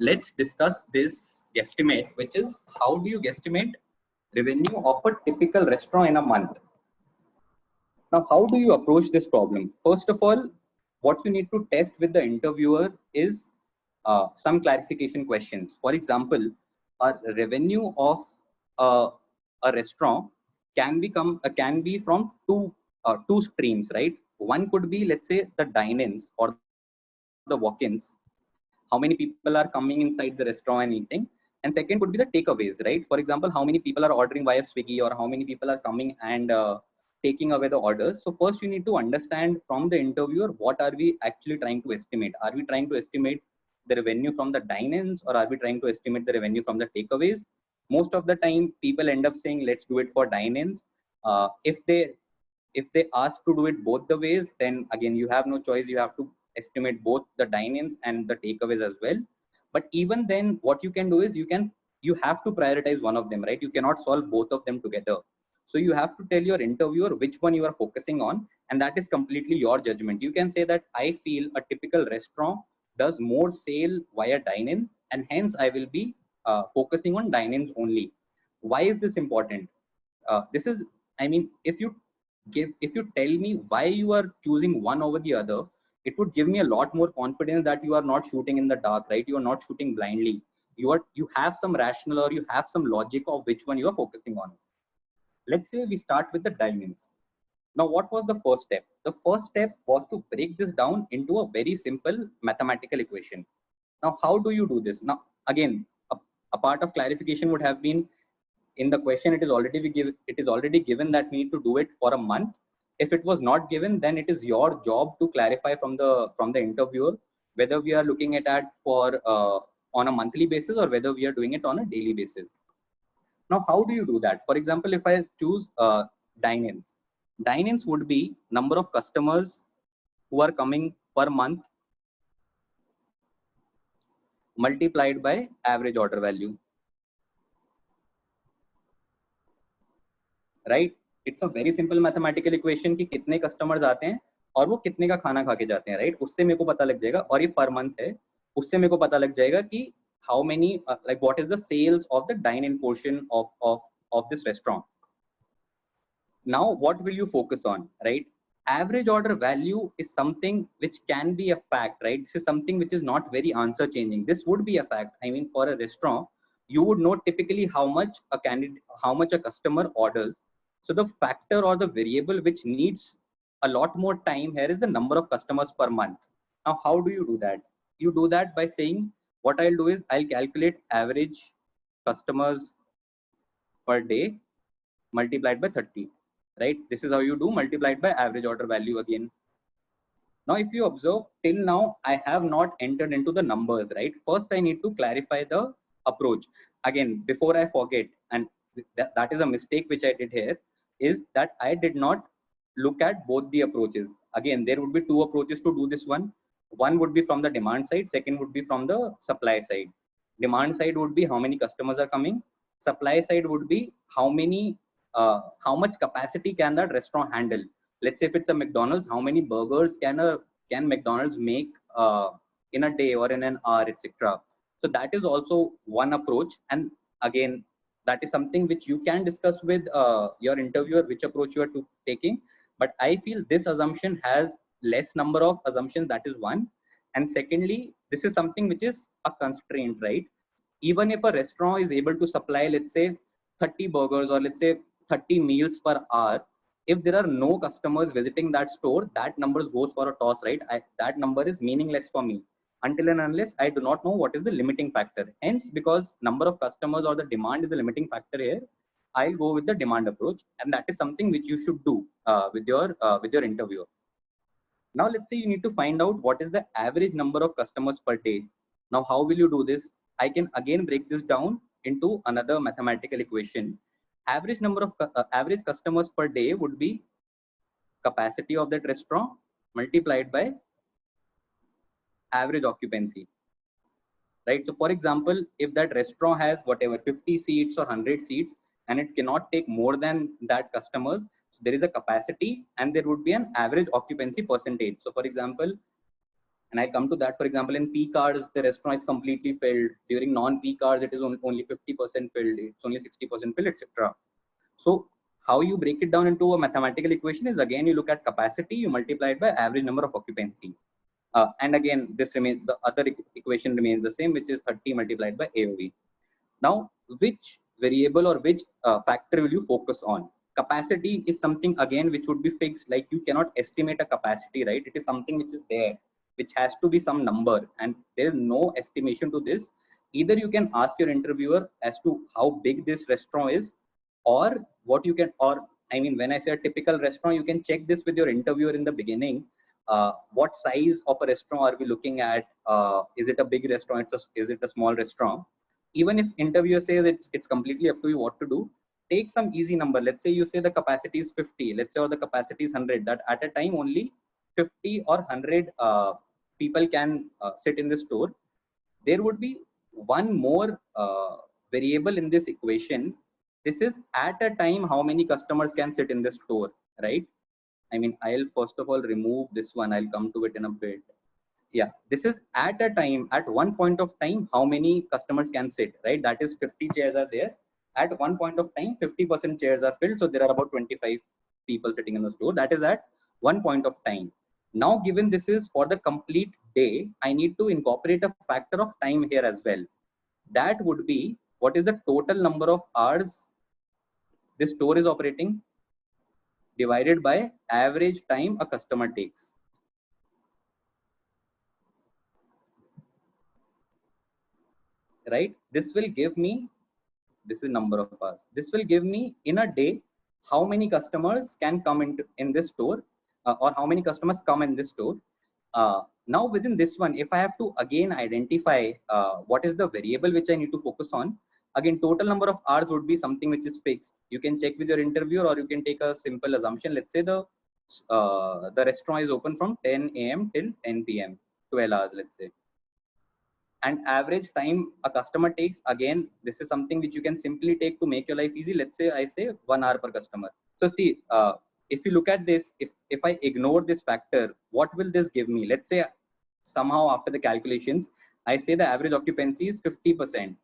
let's discuss this guesstimate, which is how do you guesstimate revenue of a typical restaurant in a month. Now, how do you approach this problem? First of all, what you need to test with the interviewer is some clarification questions. For example, a revenue of a restaurant can be from two streams, right? One could be, let's say, the dine-ins or the walk-ins. How many people are coming inside the restaurant and eating? And second could be the takeaways, right? For example, how many people are ordering via Swiggy, or how many people are coming and taking away the orders. So first you need to understand from the interviewer, what are we actually trying to estimate? Are we trying to estimate the revenue from the dine-ins, or are we trying to estimate the revenue from the takeaways? Most of the time people end up saying, let's do it for dine-ins. If they ask to do it both the ways, then again you have no choice, you have to estimate both the dine-ins and the takeaways as well. But even then, what you can do is you have to prioritize one of them, right? You cannot solve both of them together. So you have to tell your interviewer which one you are focusing on, and that is completely your judgment. You can say that I feel a typical restaurant does more sale via dine-in, and hence I will be focusing on dine-ins only. Why is this important? This is, I mean, if you tell me why you are choosing one over the other, it would give me a lot more confidence that you are not shooting in the dark, right? You are not shooting blindly. You have some rational, or you have some logic of which one you are focusing on. Let's say we start with the dine-ins. Now, what was the first step? The first step was to break this down into a very simple mathematical equation. Now, how do you do this? Now, again, a part of clarification would have been, in the question it is already given that we need to do it for a month. If it was not given, then it is your job to clarify from the interviewer whether we are looking at that for on a monthly basis, or whether we are doing it on a daily basis. Now, how do you do that? For example, if I choose dine-ins would be number of customers who are coming per month multiplied by average order value, right? It's a very simple mathematical equation कि कितने customers आते हैं और वो कितने का खाना खा के जाते हैं, right? उससे मेरे को पता लग जाएगा, और ये per month है, उससे मेरे को पता लग जाएगा कि how many like what is the sales of the dine-in portion of this restaurant. Now, what will you focus on, right? Average order value is something which can be a fact, right? This is something which is not very answer changing. This would be a fact. I mean, for a restaurant, you would know typically how much a customer orders. So the factor or the variable which needs a lot more time here is the number of customers per month. Now, how do you do that? You do that by saying, what I'll do is I'll calculate average customers per day multiplied by 30. Right? This is how you do multiplied by average order value again. Now, if you observe, till now, I have not entered into the numbers, right? First, I need to clarify the approach. Again, before I forget, and that is a mistake which I did here, is that I did not look at both the approaches. Again, there would be two approaches to do this one. One would be from the demand side, second would be from the supply side. Demand side would be how many customers are coming. Supply side would be how much capacity can that restaurant handle. Let's say if it's a McDonald's, how many burgers can McDonald's make in a day or in an hour, etc. So that is also one approach. And again, that is something which you can discuss with your interviewer, which approach you are taking. But I feel this assumption has less number of assumptions. That is one. And secondly, this is something which is a constraint, right? Even if a restaurant is able to supply, let's say 30 burgers, or let's say 30 meals per hour, if there are no customers visiting that store, that numbers goes for a toss, right? That number is meaningless for me until and unless I do not know what is the limiting factor. Hence, because number of customers or the demand is the limiting factor here, I'll go with the demand approach, and that is something which you should do with your interviewer. Now, let's say you need to find out what is the average number of customers per day. Now, how will you do this? I can again break this down into another mathematical equation. Average number of average customers per day would be capacity of that restaurant multiplied by average occupancy, right? So for example, if that restaurant has whatever 50 seats or 100 seats, and it cannot take more than that customers, so there is a capacity and there would be an average occupancy percentage. So for example, And I'll come to that. For example, in peak hours, the restaurant is completely filled. During non-peak hours, it is only 50% filled. It's only 60% filled, etc. So how you break it down into a mathematical equation is, again, you look at capacity, you multiply it by average number of occupancy. And again, this remains, the other equation remains the same, which is 30 multiplied by AOV. Now, which variable or which factor will you focus on? Capacity is something, again, which would be fixed. Like, you cannot estimate a capacity, right? It is something which is there, which has to be some number, and there is no estimation to this. Either you can ask your interviewer as to how big this restaurant is, or what you can, or I mean, when I say a typical restaurant, you can check this with your interviewer in the beginning. What size of a restaurant are we looking at? Is it a big restaurant? Is it a small restaurant? Even if interviewer says it's completely up to you what to do, take some easy number. Let's say you say the capacity is 50. Let's say, or the capacity is 100. That at a time only 50 or 100 people can sit in the store. There would be one more variable in this equation. This is at a time how many customers can sit in the store, right? I mean, I'll first of all remove this one. I'll come to it in a bit. Yeah, this is at a time, at one point of time, how many customers can sit, right? That is 50 chairs are there. At one point of time, 50% chairs are filled. So there are about 25 people sitting in the store. That is at one point of time. Now, given this is for the complete day, I need to incorporate a factor of time here as well. That would be, what is the total number of hours this store is operating divided by average time a customer takes. Right? This will give me, this is number of hours. This will give me in a day how many customers can come in this store, or how many customers come in this store. Now within this one, if I have to again identify what is the variable which I need to focus on, again, total number of hours would be something which is fixed. You can check with your interviewer, or you can take a simple assumption. Let's say the restaurant is open from 10 a.m. till 10 p.m. 12 hours, let's say. And average time a customer takes, again, this is something which you can simply take to make your life easy. Let's say I say 1 hour per customer. So see, if you look at this, if I ignore this factor, what will this give me? Let's say somehow after the calculations, I say the average occupancy is 50%.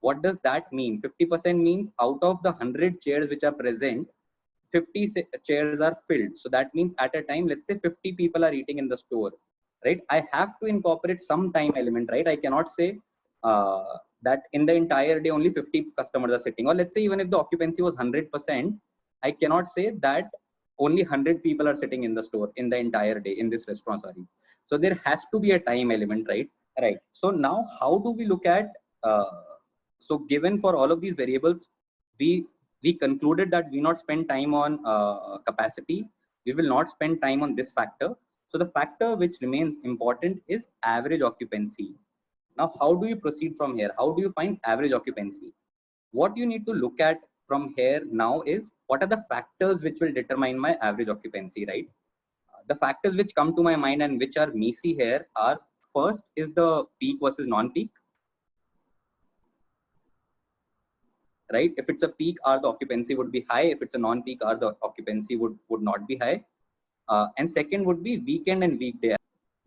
What does that mean? 50% means out of the 100 chairs which are present, 50 chairs are filled. So that means at a time, let's say 50 people are eating in the store, right? I have to incorporate some time element, right? I cannot say that in the entire day only 50 customers are sitting. Or let's say even if the occupancy was 100%, I cannot say that only 100 people are sitting in the store in the entire day in this restaurant, sorry. So there has to be a time element, right? Right. So now how do we look at, so given for all of these variables, we concluded that we not spend time on capacity. We will not spend time on this factor. So the factor which remains important is average occupancy. Now, how do you proceed from here? How do you find average occupancy? What you need to look at from here now is, what are the factors which will determine my average occupancy, right? The factors which come to my mind and which are messy here are, first is the peak versus non-peak. Right? If it's a peak hour, the occupancy would be high. If it's a non-peak hour, the occupancy would not be high. And second would be weekend and weekday,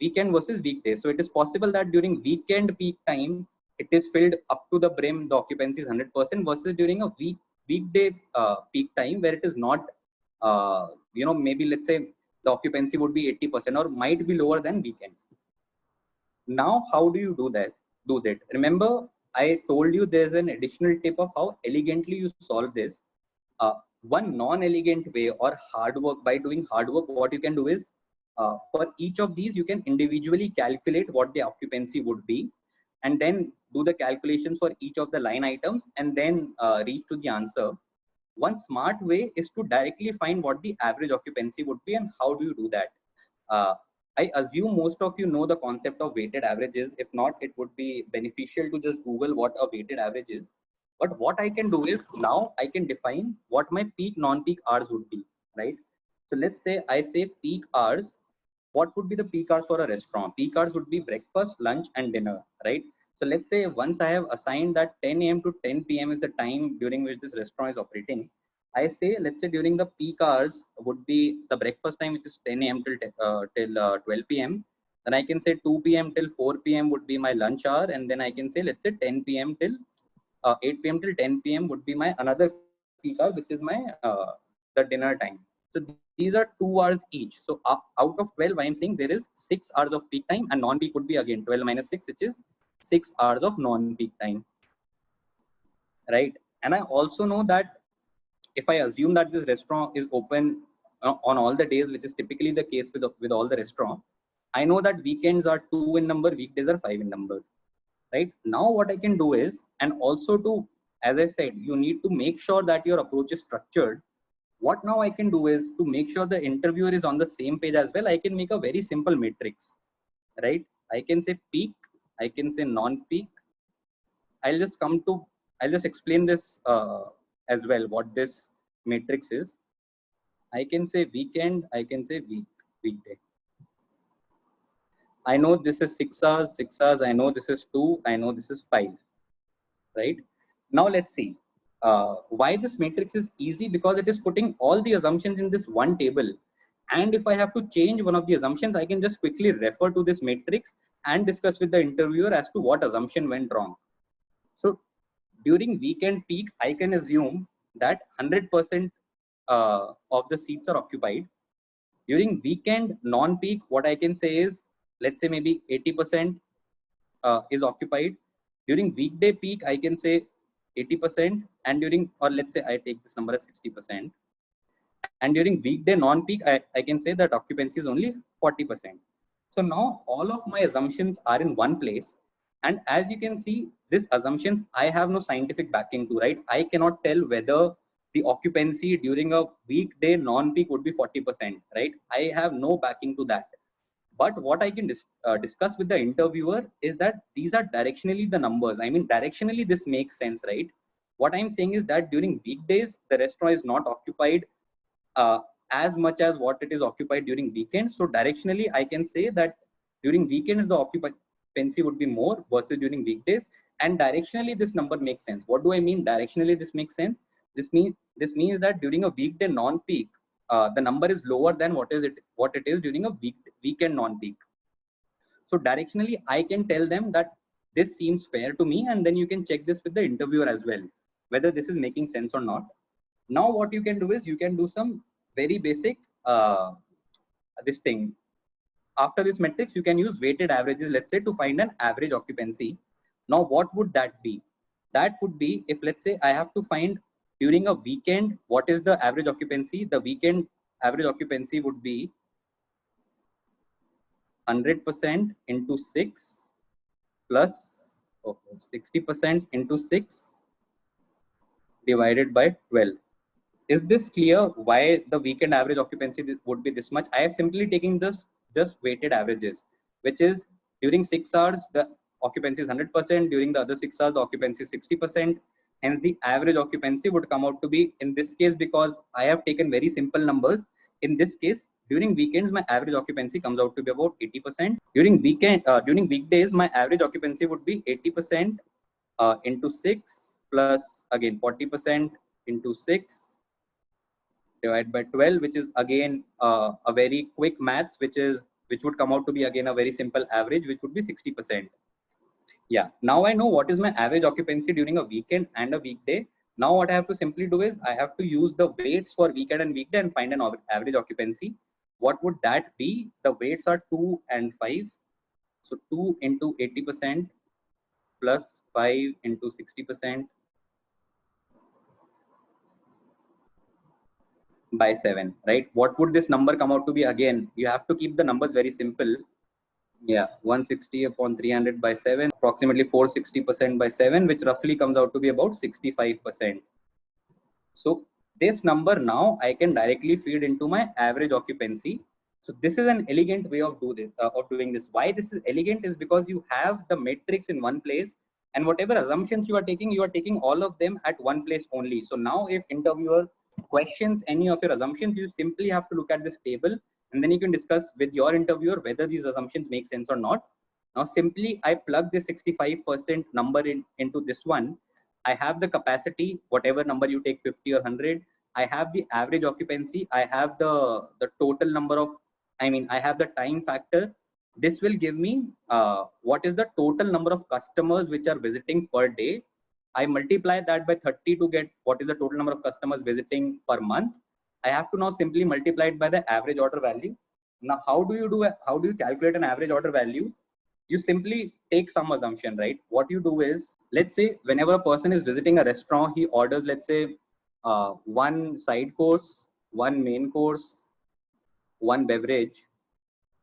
weekend versus weekday. So it is possible that during weekend peak time, it is filled up to the brim, the occupancy is 100%, versus during a weekday peak time where it is not, maybe let's say the occupancy would be 80% or might be lower than weekends. Now, how do you do that? Remember, I told you there's an additional tip of how elegantly you solve this. One non-elegant way or hard work, by doing hard work, what you can do is, for each of these, you can individually calculate what the occupancy would be, and then do the calculations for each of the line items, and then reach to the answer. One smart way is to directly find what the average occupancy would be, and how do you do that? I assume most of you know the concept of weighted averages. If not, it would be beneficial to just Google what a weighted average is. But what I can do is, now I can define what my peak non-peak hours would be, right? So let's say I say peak hours. What would be the peak hours for a restaurant? Peak hours would be breakfast, lunch, and dinner, right? So let's say once I have assigned that 10 a.m. to 10 p.m. is the time during which this restaurant is operating, I say, let's say during the peak hours would be the breakfast time, which is 10 a.m. till 12 p.m. Then I can say 2 p.m. till 4 p.m. would be my lunch hour, and then I can say, let's say 10 p.m. till 8 p.m. till 10 p.m. would be my another peak hour, which is my the dinner time. So these are 2 hours each. So out of 12, I am saying there is 6 hours of peak time, and non-peak would be again 12 minus 6, which is 6 hours of non-peak time, right? And I also know that if I assume that this restaurant is open on all the days, which is typically the case with all the restaurant, I know that weekends are 2 in number, weekdays are 5 in number, right? Now what I can do is, and also to, as I said, you need to make sure that your approach is structured. What now I can do is to make sure the interviewer is on the same page as well. I can make a very simple matrix, right? I can say peak, I can say non-peak. I'll just explain this as well, what this matrix is. I can say weekend, I can say weekday. I know this is 6 hours, 6 hours. I know this is 2. I know this is 5, right? Now let's see why this matrix is easy, because it is putting all the assumptions in this one table. And if I have to change one of the assumptions, I can just quickly refer to this matrix and discuss with the interviewer as to what assumption went wrong. So during weekend peak, I can assume that 100% of the seats are occupied. During weekend non-peak, what I can say is, let's say maybe 80% is occupied. During weekday peak, I can say 80%, and during, or let's say I take this number as 60%. And during weekday non-peak, I can say that occupancy is only 40%. So now all of my assumptions are in one place. And as you can see, these assumptions, I have no scientific backing to, right? I cannot tell whether the occupancy during a weekday non-peak would be 40%, right? I have no backing to that. But what I can discuss with the interviewer is that these are directionally the numbers. I mean, directionally, this makes sense, right? What I'm saying is that during weekdays, the restaurant is not occupied uh, as much as what it is occupied during weekends. So directionally, I can say that during weekends, the occupancy would be more versus during weekdays. And directionally, this number makes sense. What do I mean? Directionally, this makes sense. This means that during a weekday non-peak, the number is lower than what it is during a weekend non-peak. So directionally, I can tell them that this seems fair to me, and then you can check this with the interviewer as well, whether this is making sense or not. Now, what you can do is you can do some very basic this thing. After this matrix, you can use weighted averages, let's say, to find an average occupancy. Now, what would that be? That would be if, let's say, I have to find during a weekend, what is the average occupancy? The weekend average occupancy would be 100% into 6 plus 60% into 6 divided by 12. Is this clear why the weekend average occupancy would be this much? I have simply taken this just weighted averages, which is during 6 hours, the occupancy is 100%. During the other 6 hours, the occupancy is 60%. Hence, the average occupancy would come out to be, in this case, because I have taken very simple numbers. In this case, during weekends, my average occupancy comes out to be about 80%. During weekdays, my average occupancy would be 80% into 6 plus again 40% into 6 divided by 12, which is again a very quick maths, which would come out to be again a very simple average, which would be 60%. Yeah, now I know what is my average occupancy during a weekend and a weekday. Now what I have to simply do is I have to use the weights for weekend and weekday and find an average occupancy. What would that be? The weights are 2 and 5. So 2 into 80% plus 5 into 60% by 7, right? What would this number come out to be? Again, you have to keep the numbers very simple. Yeah, 160 upon 300 by 7, approximately 460% by 7, which roughly comes out to be about 65%. So this number now I can directly feed into my average occupancy. So this is an elegant way of doing this. Why this is elegant is because you have the matrix in one place, and whatever assumptions you are taking all of them at one place only. So now if interviewer questions any of your assumptions, you simply have to look at this table, and then you can discuss with your interviewer whether these assumptions make sense or not. Now simply I plug the 65% number into this one. I have the capacity, whatever number you take, 50 or 100. I have the average occupancy. I have the total number of, I have the time factor. this will give me what is the total number of customers which are visiting per day. I multiply that by 30 to get what is the total number of customers visiting per month. I have to now simply multiply it by the average order value. Now, how do you calculate an average order value? You simply take some assumption, right? What you do is, let's say whenever a person is visiting a restaurant, he orders, let's say, one side course, one main course, one beverage,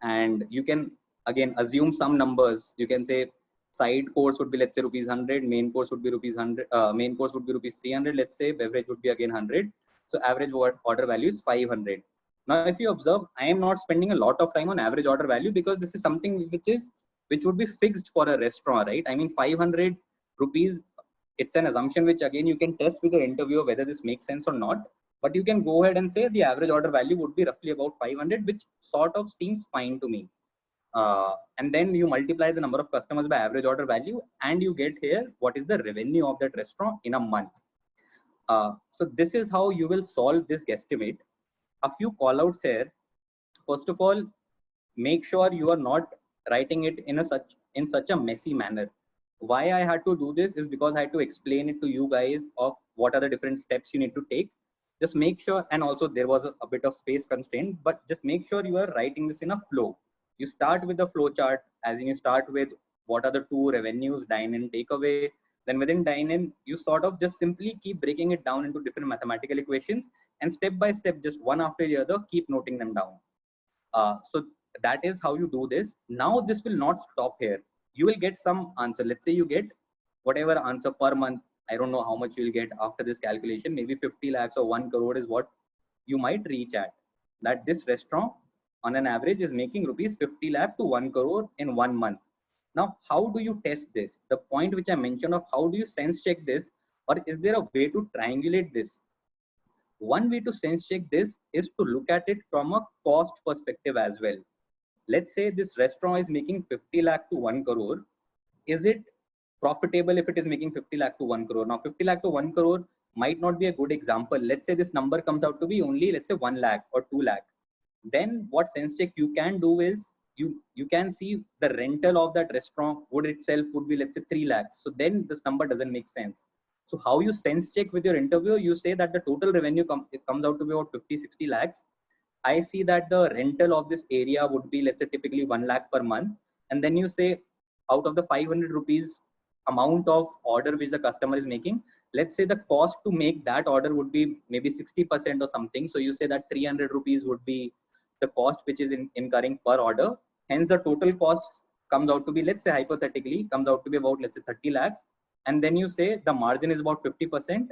and you can again assume some numbers. You can say side course would be, let's say, rupees 100, main course would be rupees 100, main course would be rupees 300, let's say, beverage would be again 100. So average order value is 500. Now, if you observe, I am not spending a lot of time on average order value because this is something which would be fixed for a restaurant, right? I mean, 500 rupees, it's an assumption which again you can test with your interviewer whether this makes sense or not. But you can go ahead and say the average order value would be roughly about 500, which sort of seems fine to me. And then you multiply the number of customers by average order value, and you get here what is the revenue of that restaurant in a month. So this is how you will solve this guesstimate. A few call outs here. First of all, make sure you are not writing it in such a messy manner. Why I had to do this is because I had to explain it to you guys of what are the different steps you need to take. Just make sure, and also there was a bit of space constraint, but just make sure you are writing this in a flow. You start with the flow chart, as in you start with what are the two revenues, dine in, take away. Then within dine in, you sort of just simply keep breaking it down into different mathematical equations, and step by step, just one after the other, keep noting them down. So that is how you do this. Now this will not stop here. You will get some answer. Let's say you get whatever answer per month. I don't know how much you'll get after this calculation. Maybe 50 lakhs or 1 crore is what you might reach at. That this restaurant on an average is making rupees 50 lakh to 1 crore in 1 month. Now, how do you test this? The point which I mentioned of how do you sense check this, or is there a way to triangulate this? One way to sense check this is to look at it from a cost perspective as well. Let's say this restaurant is making 50 lakh to 1 crore. Is it profitable if it is making 50 lakh to 1 crore? Now, 50 lakh to 1 crore might not be a good example. Let's say this number comes out to be only, let's say, 1 lakh or 2 lakh. Then what sense check you can do is you can see the rental of that restaurant would itself would be, let's say, 3 lakhs. So then this number doesn't make sense. So how you sense check with your interviewer, you say that the total revenue comes out to be about 50, 60 lakhs. I see that the rental of this area would be, let's say, typically 1 lakh per month. And then you say out of the 500 rupees amount of order which the customer is making, let's say the cost to make that order would be maybe 60% or something. So you say that 300 rupees would be the cost which is incurring per order. Hence the total cost comes out to be, let's say hypothetically, comes out to be about, let's say, 30 lakhs. And then you say the margin is about 50%,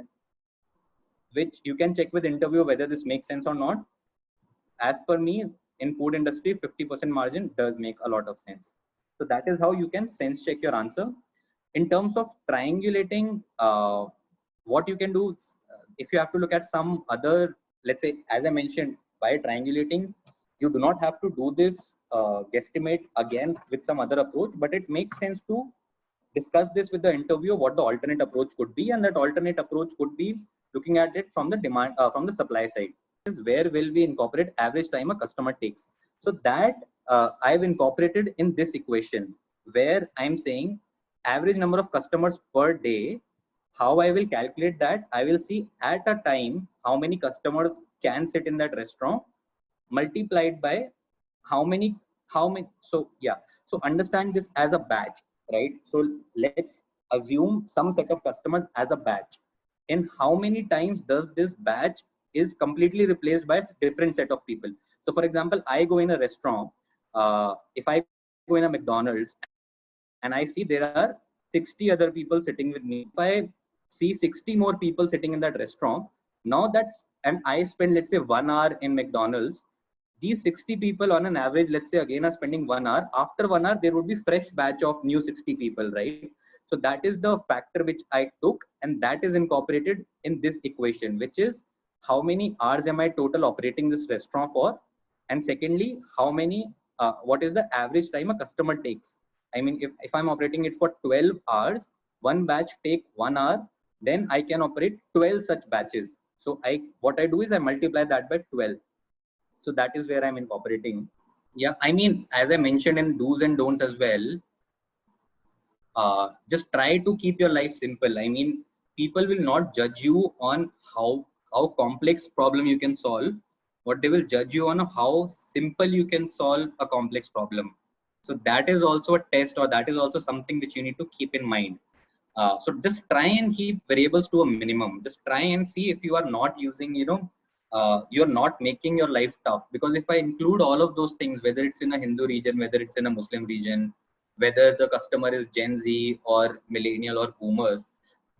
which you can check with interview whether this makes sense or not. As per me, in food industry, 50% margin does make a lot of sense. So that is how you can sense check your answer. In terms of triangulating, what you can do, if you have to look at some other, let's say, as I mentioned, by triangulating, you do not have to do this guesstimate again with some other approach, but it makes sense to discuss this with the interviewer what the alternate approach could be, and that alternate approach could be looking at it from the demand from the supply side. Is where will we incorporate average time a customer takes? So that I've incorporated in this equation where I'm saying average number of customers per day. How I will calculate that? I will see at a time how many customers can sit in that restaurant multiplied by how many. So yeah, so understand this as a batch, right? So let's assume some set of customers as a batch. In how many times does this batch is completely replaced by a different set of people? So for example, I go in a restaurant, if I go in a McDonald's and I see there are 60 other people sitting with me, if I see 60 more people sitting in that restaurant, now that's, and I spend, let's say, 1 hour in McDonald's, these 60 people on an average, let's say, again are spending 1 hour. After 1 hour, there would be fresh batch of new 60 people, right? So that is the factor which I took, and that is incorporated in this equation, which is how many hours am I total operating this restaurant for? And secondly, how many, what is the average time a customer takes? I mean, if I'm operating it for 12 hours, one batch take 1 hour, then I can operate 12 such batches. So what I do is I multiply that by 12. So that is where I'm incorporating. Yeah, I mean, as I mentioned in do's and don'ts as well, just try to keep your life simple. I mean, people will not judge you on how complex problem you can solve. What they will judge you on how simple you can solve a complex problem. So that is also a test, or that is also something which you need to keep in mind. So just try and keep variables to a minimum. Just try and see if you are not using, you're not making your life tough. Because if I include all of those things, whether it's in a Hindu region, whether it's in a Muslim region, whether the customer is Gen Z or millennial or boomer,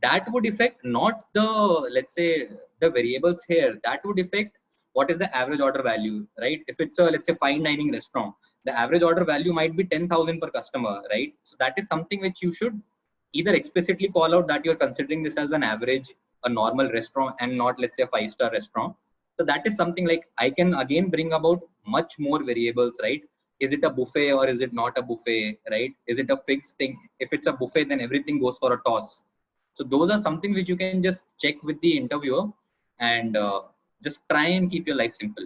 that would affect not the, let's say, the variables here. That would affect what is the average order value, right? If it's a, let's say, fine dining restaurant, the average order value might be 10,000 per customer, right? So that is something which you should either explicitly call out that you're considering this as an average, a normal restaurant, and not, let's say, a 5-star restaurant. So that is something like I can again bring about much more variables, right? Is it a buffet or is it not a buffet, right? Is it a fixed thing? If it's a buffet, then everything goes for a toss. So those are something which you can just check with the interviewer, and just try and keep your life simple.